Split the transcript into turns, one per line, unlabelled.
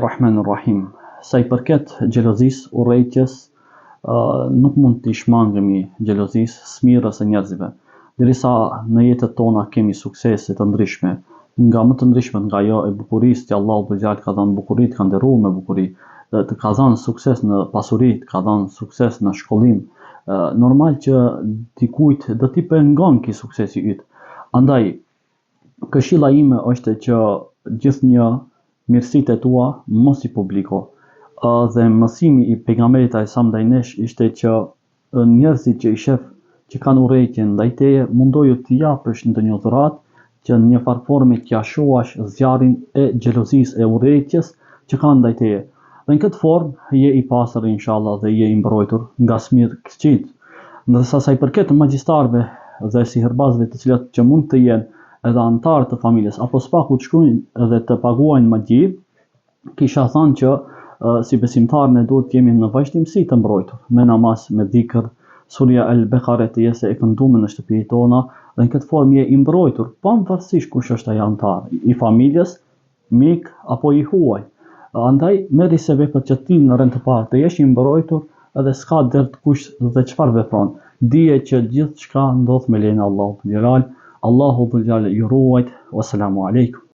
Rahim. Sa i përket xhelozisë, urrejtjes, nuk mund t'i shmangemi xhelozisë, smirës së njerëzve. Derisa në jetët tona kemi suksese të ndryshme, nga më të ndryshmet nga ajo e bukurisë që Allahu Dhul Gjallë ka dhënë bukuri, ka nderuar me bukuri, të ka dhënë sukses në pasuri, të ka dhënë sukses në shkollim, normal që dikujt do t'i pengon ky suksesi yt. Andaj, këshilla ime është që gjithnjë mirësitë e tua mos i publiko. Dhe mësimi i pejgamberit alayhis ndaj nesh ishte që njerëzit që i shef që kanë urrejtje ndaj teje, mundoju t'i japësh ndonjë dhuratë që në një farë forme t'ia shohësh zjarrin e xhelozisë e urrejtjes që kanë ndaj teje. Dhe në këtë formë je i pastër inshallah dhe je i mbrojtur nga smirëqësit. Ndërsa sa i përket magjistarëve dhe sihirbazëve të cilët që mund të jenë edhe antarë të familjes apo spaku të shkruajnë dhe të paguajnë magji, kisha thënë që si besimtar ne duhet të jemi në vazhdimsi të mbrojtur, me namaz, me dhikr, surja al-Bekare të jesë e kënduar në shtëpitë tona, dhe në këtë formë je i mbrojtur, pavarësisht kush është ai antar, i familjes, mik apo i huaj. Andaj merri se veprat që ti në rend të parë të jesh i mbrojtur, edhe s'ka dert kush dhe çfarë vepron. Dije që gjithçka ndodh me lejen e Allahut Dhul Gjalal. Allahu Dhul Gjalal ju ruajt. Wassalamu alaikum.